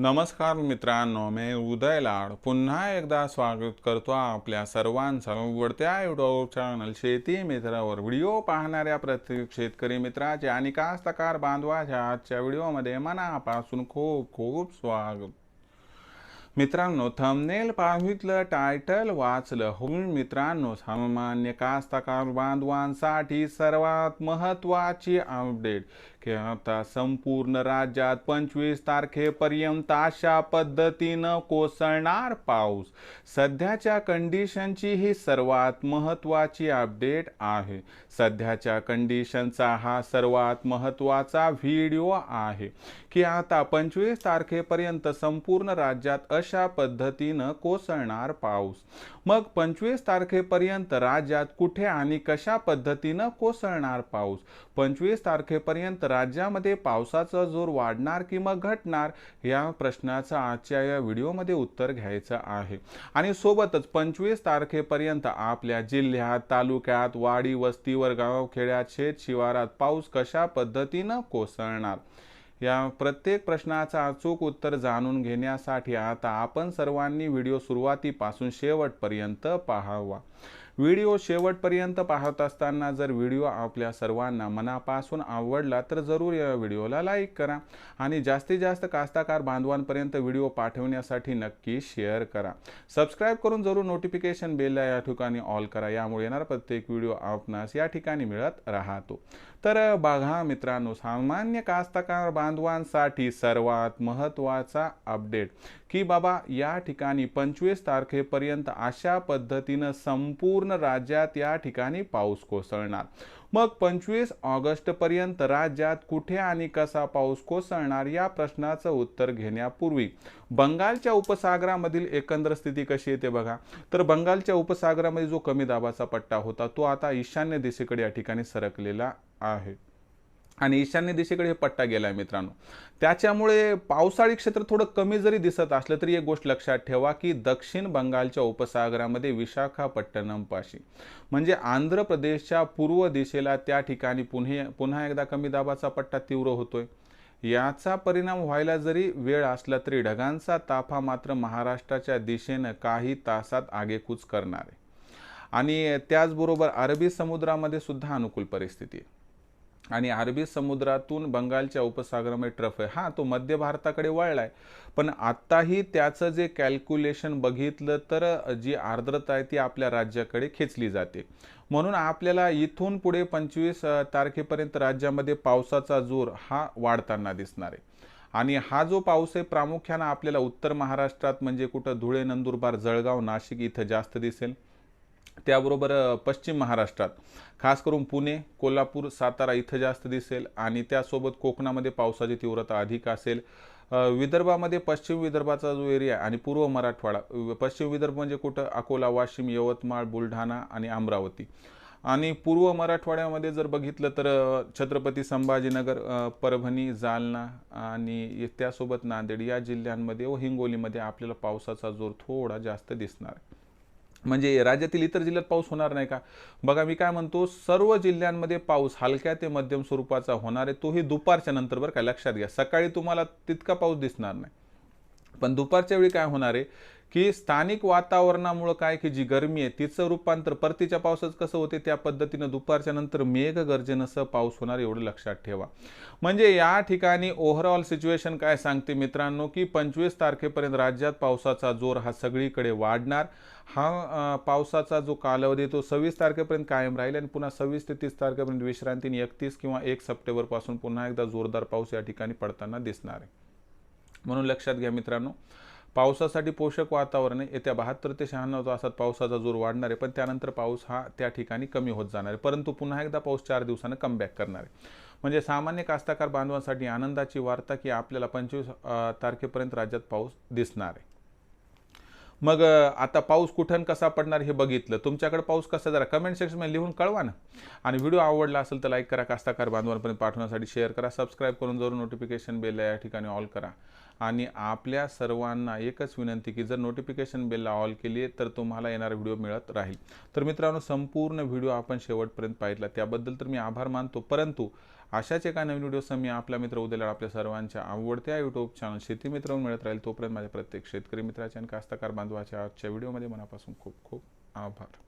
नमस्कार मित्रांनो, मी उदय लाड पुन्हा एकदा स्वागत करतो आपल्या सर्वांचं आवडत्या यूट्यूब चॅनल शेती मित्रावर व्हिडिओ पाहणाऱ्या प्रत्येक शेतकरी मित्राचे आणि कास्तकार बांधवाच्या आजच्या व्हिडिओमध्ये मनापासून खूप खूप स्वागत। मित्रांनो, थंबनेल पाहिलं, टायटल वाचलं, हो मित्रांनो, सामान्य कास्तकार बांधवांसाठी सर्वात महत्त्वाची अपडेट की आता संपूर्ण राज्यात 25 तारखेपर्यंत अशा पद्धतीनं कोसळणार पाऊस। सध्याच्या कंडिशनची ही सर्वात महत्त्वाची अपडेट आहे। सध्याच्या कंडिशनचा हा सर्वात महत्त्वाचा व्हिडिओ आहे की आता 25 तारखेपर्यंत संपूर्ण राज्यात अशा पद्धतीनं कोसळणार पाऊस। मग 25 तारखेपर्यंत राज्यात कुठे आणि कशा पद्धतीनं कोसळणार पाऊस? 25 तारखेपर्यंत राज्यामध्ये पावसाचा जोर वाढणार की मग घटणार, या प्रश्नाचं आजच्या या व्हिडिओमध्ये उत्तर घ्यायचं आहे। आणि सोबतच 25 तारखेपर्यंत आपल्या जिल्ह्यात, तालुक्यात, वाडी वस्तीवर, गावखेड्यात, शेत शिवारात पाऊस कशा पद्धतीनं कोसळणार, या प्रत्येक प्रश्नाचं अचूक उत्तर जाणून घेण्यासाठी आता आपण सर्वांनी व्हिडिओ सुरुवातीपासून शेवटपर्यंत पाहावा। व्हिडिओ शेवटपर्यंत पाहत असताना जर व्हिडिओ आपल्या सर्वांना मनापासून आवडला तर जरूर या व्हिडिओला लाईक करा आणि जास्तीत जास्त कास्तकार बांधवांपर्यंत व्हिडिओ पाठवण्यासाठी नक्की शेअर करा। सबस्क्राइब करून जरूर नोटिफिकेशन बेलला या ठिकाणी ऑल करा, यामुळे येणारा प्रत्येक व्हिडिओ आपणास या ठिकाणी मिळत राहतो। तर बघा मित्रांनो, सामान्य कास्तकार बांधवांसाठी सर्वात महत्त्वाचा अपडेट की बाबा या ठिकाणी 25 तारखेपर्यंत अशा पद्धतीनं संपूर्ण राज्यात या ठिकाणी पाऊस कोसळणार। मग 25 ऑगस्ट पर्यंत राज्यात कुठे आणि कसा पाऊस कोसळणार, या प्रश्नाचं उत्तर घेण्यापूर्वी बंगालच्या उपसागरामधील एकंदर स्थिती कशी येते बघा। तर बंगालच्या उपसागरामध्ये जो कमी दाबाचा पट्टा होता तो आता ईशान्य दिशेकडे या ठिकाणी सरकलेला आहे आणि ईशान्य दिशेकडे हे पट्टा गेलाय मित्रांनो। त्याच्यामुळे पावसाळी क्षेत्र थोडं कमी जरी दिसत असलं तरी एक गोष्ट लक्षात ठेवा की दक्षिण बंगालच्या उपसागरामध्ये विशाखापट्टणम पाशी म्हणजे आंध्र प्रदेशच्या पूर्व दिशेला त्या ठिकाणी पुन्हा एकदा कमी दाबाचा पट्टा तीव्र होतोय। याचा परिणाम व्हायला जरी वेळ असला तरी ढगांचा ताफा मात्र महाराष्ट्राच्या दिशेने काही तासात आगेकूच करणार आहे आणि त्याचबरोबर अरबी समुद्रामध्ये सुद्धा अनुकूल परिस्थिती आहे आणि अरबी समुद्रातून बंगालच्या उपसागरामध्ये ट्रफ आहे, हा तो मध्य भारताकडे वळलाय, पण आत्ताही त्याचं जे कॅल्क्युलेशन बघितलं तर जी आर्द्रता आहे ती आपल्या राज्याकडे खेचली जाते। म्हणून आपल्याला इथून पुढे 25 तारखेपर्यंत राज्यामध्ये पावसाचा जोर हा वाढताना दिसणार आहे आणि हा जो पाऊस आहे प्रामुख्याने आपल्याला उत्तर महाराष्ट्रात म्हणजे कुठं धुळे, नंदुरबार, जळगाव, नाशिक इथं जास्त दिसेल। त्याबरोबर पश्चिम महाराष्ट्रात खास करून पुणे, कोल्हापूर, सातारा इथं जास्त दिसेल आणि त्यासोबत कोकणामध्ये पावसाची तीव्रता अधिक असेल। विदर्भामध्ये पश्चिम विदर्भाचा जो एरिया आणि पूर्व मराठवाडा, पश्चिम विदर्भ म्हणजे कुठं अकोला, वाशिम, यवतमाळ, बुलढाणा आणि अमरावती आणि पूर्व मराठवाड्यामध्ये जर बघितलं तर छत्रपती संभाजीनगर, परभणी, जालना आणि त्यासोबत नांदेड या जिल्ह्यांमध्ये व हिंगोलीमध्ये आपल्याला पावसाचा जोर थोडा जास्त दिसणार आहे। म्हणजे राज्यातील इतर जिल्ह्यात पाऊस होणार नाही का? बघा मी काय म्हणतो, सर्व जिल्ह्यांमध्ये पाऊस हलक्या ते मध्यम स्वरूपाचा होणार आहे, तोही दुपारच्या नंतर। बरं का, लक्षात घ्या, सकाळी तुम्हाला तितका पाऊस दिसणार नाही, पण दुपारच्या वेळी काय होणार आहे की स्थानिक वातावरणामुळे काय की जी गरमी आहे तिचं रूपांतर परतीच्या पावसाचं कसं होते त्या पद्धतीनं दुपारच्या नंतर मेघगर्जनेसह पाऊस होणार, एवढं लक्षात ठेवा। म्हणजे या ठिकाणी ओव्हरऑल सिच्युएशन काय सांगते मित्रांनो की 25 तारखेपर्यंत राज्यात पावसाचा जोर हा सगळीकडे वाढणार। हा पावसाचा जो कालावधी तो 26 तारखेपर्यंत कायम राहील आणि पुन्हा 26 ते 30 तारखेपर्यंत विश्रांतीने 31 किंवा 1 सप्टेंबर पासून पुन्हा एकदा जोरदार पाऊस या ठिकाणी पडताना दिसणार आहे। म्हणून लक्षात घ्या मित्रांनो, पावसासाठी पोषक वातावरण आहे। येत्या 72 ते 96 तासात पावसाचा जोर वाढणार आहे, पण त्यानंतर पाऊस हा त्या ठिकाणी कमी होत जाणार आहे, परंतु पुन्हा एकदा पाऊस 4 दिवसांनी कमबॅक करणार आहे। म्हणजे सामान्य कास्तकार बांधवांसाठी आनंदाची वार्ता की आपल्याला 25 तारखेपर्यंत राज्यात पाऊस दिसणार आहे। मग आता पाऊस कुठं कसा पडणार हे बघितलं, तुमच्याकडे पाऊस कसा जरा कमेंट सेक्शनमध्ये लिहून कळवा ना। आणि व्हिडिओ आवडला असेल तर लाईक करा, कास्तकार बांधवांपर्यंत पाठवण्यासाठी शेअर करा, सबस्क्राइब करून जरूर नोटिफिकेशन बेल या ठिकाणी ऑल करा। आणि आपल्या सर्वांना एकच विनंती की जर नोटिफिकेशन बेलला ऑल केली तर तुम्हाला येणारा व्हिडिओ मिळत राहील। तर मित्रांनो, संपूर्ण व्हिडिओ आपण शेवटपर्यंत पाहिला त्याबद्दल तर मी आभार मानतो, परंतु अशाच एका नवीन व्हिडिओसह मी आपला मित्र उद्याला आपल्या सर्वांच्या आवडत्या यूट्यूब चॅनल शेती मित्रांनो मिळत राहील. तोपर्यंत माझ्या प्रत्येक शेतकरी मित्राच्या आणि कास्तकार बांधवाच्या आजच्या व्हिडिओमध्ये मनापासून खूप खूप आभार.